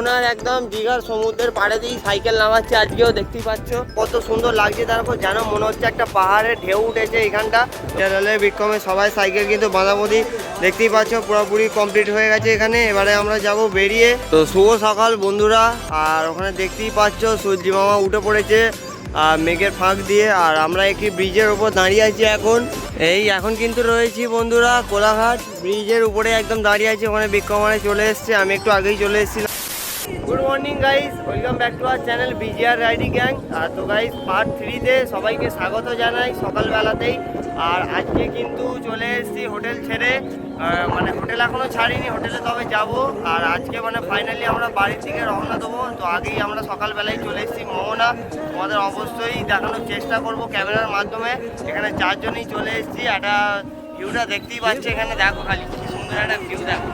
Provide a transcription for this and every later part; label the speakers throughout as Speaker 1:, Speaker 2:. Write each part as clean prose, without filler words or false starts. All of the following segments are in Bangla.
Speaker 1: মোহনার একদম দীঘার সমুদ্রের পাড়ে দিয়ে সাইকেল নামাচ্ছে আজকেও দেখতেই পাচ্ছ কত সুন্দর লাগছে। তারপর যেন মনে হচ্ছে একটা পাহাড়ে ঢেউ উঠেছে এখানটা। রেলের বিক্রমে সবাই সাইকেল কিন্তু বাঁধাবধি দেখতেই পাচ্ছ পুরোপুরি কমপ্লিট হয়ে গেছে এখানে। এবারে আমরা যাব বেরিয়ে। তো শুভ সকাল বন্ধুরা। আর ওখানে দেখতেই পাচ্ছ সূর্য মামা উঠে পড়েছে মেঘের ফাঁক দিয়ে। আর আমরা একটি ব্রিজের উপর দাঁড়িয়ে আছি এখন কিন্তু রয়েছি বন্ধুরা কোলাঘাট ব্রিজের উপরে একদম দাঁড়িয়ে আছি। ওখানে বিক্রমানে চলে এসছে, আমি একটু আগেই চলে এসেছিলাম। Good morning guys, welcome back to our channel বিজিআর riding gang. তো গাইস পার্ট 3-তে সবাইকে স্বাগত জানাই সকালবেলাতেই। আর আজকে কিন্তু চলে এসেছি হোটেল ছেড়ে, মানে হোটেল এখনও ছাড়িনি, হোটেলে তবে যাব। আর আজকে মানে ফাইনালি আমরা বাড়ির দিকে রওনা দেবো। তো আগেই আমরা সকালবেলায় চলে এসেছি মোহনা। তোমাদের অবশ্যই দেখানোর চেষ্টা করব ক্যামেরার মাধ্যমে। এখানে চারজনেই চলে এসেছি। একটা ভিউটা দেখতেই পাচ্ছি এখানে, দেখো খালি কি সুন্দর একটা ভিউ দেখো।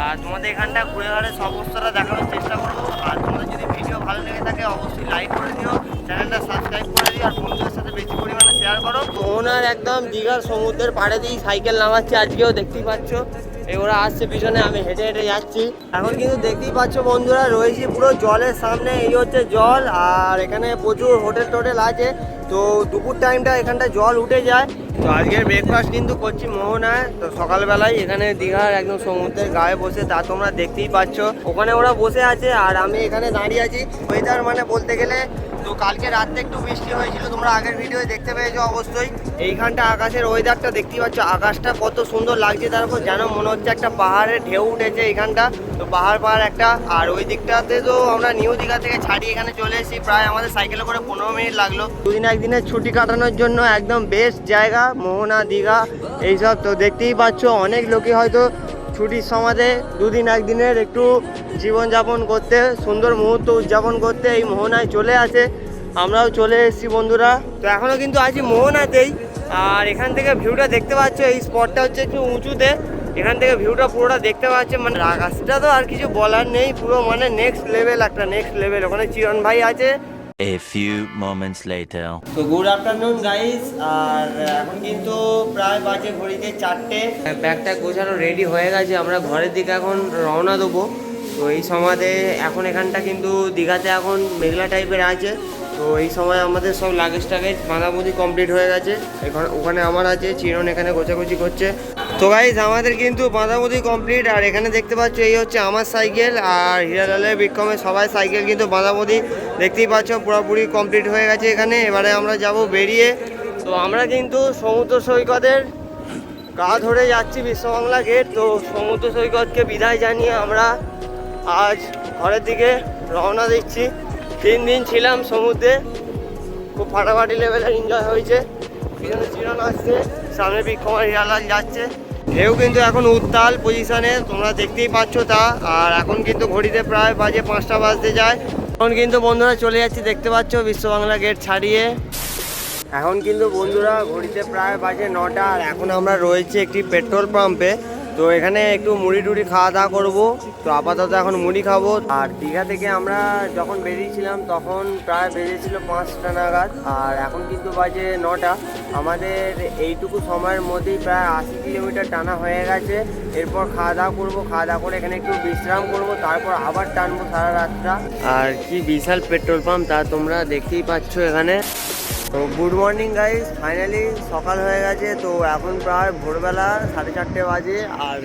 Speaker 1: আর তোমাদের এখানটা ঘুরে ঘুরে সব অবস্থাটা দেখানোর চেষ্টা করবো। আর তোমাদের যদি ভিডিও ভালো লেগে থাকে অবশ্যই লাইক করে দিও, চ্যানেলটা সাবস্ক্রাইব করে দিও, আর বন্ধুদের সাথে বেশি পরিমাণে শেয়ার করো। মোহনার একদম দীঘার সমুদ্রের পাড়ে দিয়ে সাইকেল নামাচ্ছে আজকেও দেখতেই পাচ্ছ। ওরা আসছে পিছনে, আমি হেঁটে হেঁটে যাচ্ছি। এখন কিন্তু দেখতেই পাচ্ছ বন্ধুরা রয়েছি পুরো জলের সামনে। এই হচ্ছে জল, আর এখানে প্রচুর হোটেল টোটেল আছে। তো দুপুর টাইমটা এখানটা জল উঠে যায়। তো আজকের ব্রেকফাস্ট কিন্তু করছি মোহনায়। তো সকালবেলায় এখানে দীঘার একদম সমুদ্রের গায়ে বসে, তা তোমরা দেখতেই পাচ্ছ। ওখানে ওরা বসে আছে আর আমি এখানে দাঁড়িয়ে আছি। ওয়েদার মানে বলতে গেলে তো কালকে রাত্রে একটু বৃষ্টি হয়েছিল, তোমরা আগের ভিডিও দেখতে পেয়েছো অবশ্যই। এইখানটা আকাশের ওয়েদারটা দেখতেই পাচ্ছ, আকাশটা কত সুন্দর লাগছে। তারপর যেন মনে হচ্ছে একটা পাহাড়ের ঢেউ উঠেছে এইখানটা। তো পাহাড় একটা, আর ওই দিকটাতে তো আমরা নিউ দীঘা থেকে ছাড়িয়ে এখানে চলে এসেছি। প্রায় আমাদের সাইকেলে করে 15 মিনিট লাগলো। দুদিন একদিনের ছুটি কাটানোর জন্য একদম বেস্ট জায়গা মোহনা দীঘা এইসব। তো দেখতেই পাচ্ছ অনেক লোকই হয়তো ছুটির সমাজে দুদিন একদিনের একটু জীবনযাপন করতে, সুন্দর মুহূর্ত উদযাপন করতে এই মোহনায় চলে আসে। আমরাও চলে এসেছি বন্ধুরা। তো এখনও কিন্তু আছি মোহনাতেই। আর এখান থেকে ভিউটা দেখতে পাচ্ছ, এই স্পটটা হচ্ছে একটু উঁচুতে। এখান থেকে ভিউটা পুরোটা দেখতে পাচ্ছে, মানে আকাশটা তো আর কিছু বলার নেই, পুরো মানে নেক্সট লেভেল, একটা নেক্সট লেভেল। ওখানে চিরন ভাই আছে।
Speaker 2: A few moments later.
Speaker 1: তো গুড আফটারনুন গাইস। আর এখন কিন্তু প্রায় বাজে ঘড়িতে 4টে। ব্যাগটা গোছানো রেডি হয়ে গেছে, আমরা ঘরের দিকে এখন রওনা দেবো। তো এই সময়তে এখন এখানটা কিন্তু দীঘাতে এখন মেঘলা টাইপের আছে। তো এই সময় আমাদের সব লাগেজ টাগেজ বাঁধাবুঁধি কমপ্লিট হয়ে গেছে। ওখানে আমার আছে, চিরন এখানে গোছাগুছি করছে। তো গাইস আমাদের কিন্তু বাঁধাবুঁধি কমপ্লিট। আর এখানে দেখতে পাচ্ছ এই হচ্ছে আমার সাইকেল, আর হিরালালের বিক্রমে সবাই সাইকেল কিন্তু বাঁধাবুঁধি দেখতেই পাচ্ছ পুরোপুরি কমপ্লিট হয়ে গেছে এখানে। এবারে আমরা যাব বেরিয়ে। তো আমরা কিন্তু সমুদ্র সৈকতের গা ধরে যাচ্ছি বিশ্ববাংলা গেট। তো সমুদ্র সৈকতকে বিদায় জানিয়ে আমরা আজ ঘরের দিকে রওনা দিচ্ছি। 3 দিন ছিলাম সমুদ্রে, খুব ফাটাফাটি লেভেলের এনজয় হয়েছে। পিছনে চিরন আসছে, সামনে বিক্রমার হিরালাল যাচ্ছে। ঢেউ কিন্তু এখন উত্তাল পজিশনে, তোমরা দেখতেই পাচ্ছ তা। আর এখন কিন্তু ঘড়িতে প্রায় বাজে 5টা বাজতে যায়। এখন কিন্তু বন্ধুরা চলে যাচ্ছি, দেখতে পাচ্ছ বিশ্ববাংলা গেট ছাড়িয়ে। এখন কিন্তু বন্ধুরা ঘড়িতে প্রায় বাজে 9টা। আর এখন আমরা রয়েছি একটি পেট্রোল পাম্পে। তো এখানে একটু মুড়ি টুড়ি খাওয়া দাওয়া করবো। তো আপাতত এখন মুড়ি খাবো। আর দীঘা থেকে আমরা যখন বেরিয়েছিলাম তখন প্রায় বেজেছিল 5টা নাগাদ। আর এখন কিন্তু বাজে 9টা। আমাদের এইটুকু সময়ের মধ্যেই প্রায় 80 কিলোমিটার টানা হয়ে গেছে। এরপর খাওয়া দাওয়া করবো, খাওয়া দাওয়া করে এখানে একটু বিশ্রাম করবো, তারপর আবার টানবো সারা রাতটা। আর কি বিশাল পেট্রোল পাম্প তা তোমরা দেখতেই পাচ্ছ এখানে। তো গুড মর্নিং গাইস, ফাইনালি সকাল হয়ে গেছে। তো এখন প্রায় ভোরবেলা 4:30 বাজে। আর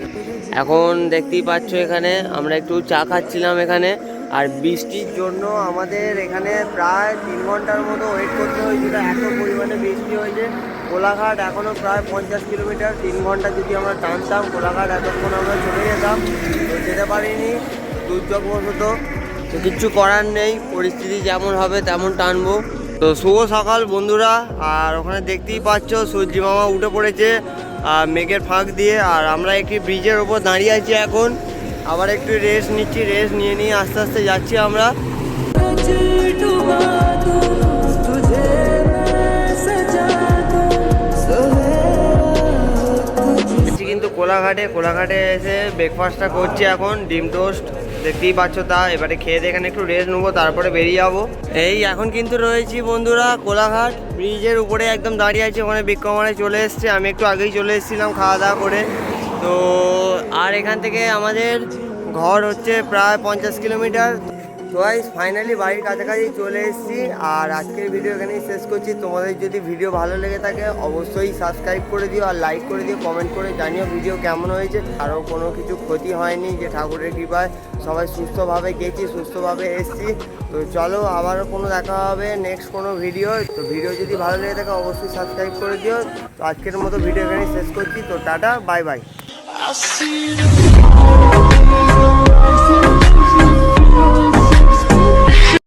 Speaker 1: এখন দেখতেই পাচ্ছ এখানে আমরা একটু চা খাচ্ছিলাম এখানে। আর বৃষ্টির জন্য আমাদের এখানে প্রায় 3 ঘন্টার মতো ওয়েট করতে হয়েছিল, এত পরিমাণে বৃষ্টি হয়েছে। কোলাঘাট এখনও প্রায় 50 কিলোমিটার, 3 ঘন্টা যদি আমরা টানতাম কোলাঘাট এতক্ষণ আমরা চলে যেতাম। তো যেতে পারিনি দুর্যোগবশত। তো কিচ্ছু করার নেই, পরিস্থিতি যেমন হবে তেমন টানবো। তো শুভ সকাল বন্ধুরা। আর ওখানে দেখতেই পাচ্ছ সূর্য মামা উঠে পড়েছে মেঘের ফাঁক দিয়ে। আর আমরা একটি ব্রিজের ওপর দাঁড়িয়ে আছি এখন, আবার একটু রেস্ট নিচ্ছি। রেস্ট নিয়ে আস্তে আস্তে যাচ্ছি আমরা। কিন্তু কোলাঘাটে এসে ব্রেকফাস্টটা করছি এখন, ডিম টোস্ট দেখতেই পাচ্ছ তা। এবারে খেয়ে দিয়ে এখানে একটু রেস্ট নেবো, তারপরে বেরিয়ে যাবো। এই এখন কিন্তু রয়েছি বন্ধুরা কোলাঘাট ব্রিজের উপরে একদম দাঁড়িয়ে আছি। ওখানে বিক্রমানে চলে এসছে, আমি একটু আগেই চলে এসেছিলাম খাওয়া দাওয়া করে। তো আর এখান থেকে আমাদের ঘর হচ্ছে প্রায় 50 কিলোমিটার। তো গাইস ফাইনালি বাড়ির কাছাকাছি চলে এসেছি, আর আজকের ভিডিও এখানেই শেষ করছি। তোমাদের যদি ভিডিও ভালো লেগে থাকে অবশ্যই সাবস্ক্রাইব করে দিও, আর লাইক করে দিও, কমেন্ট করে জানিও ভিডিও কেমন হয়েছে। আরও কোনো কিছু ক্ষতি হয়নি, যে ঠাকুরের কৃপায় সবাই সুস্থভাবে গেছি, সুস্থভাবে এসেছি। তো চলো আবারও কোনো দেখা হবে নেক্সট কোনো ভিডিও। তো ভিডিও যদি ভালো লেগে থাকে অবশ্যই সাবস্ক্রাইব করে দিও। তো আজকের মতো ভিডিও এখানেই শেষ করছি। তো tata, bye bye.
Speaker 3: I see the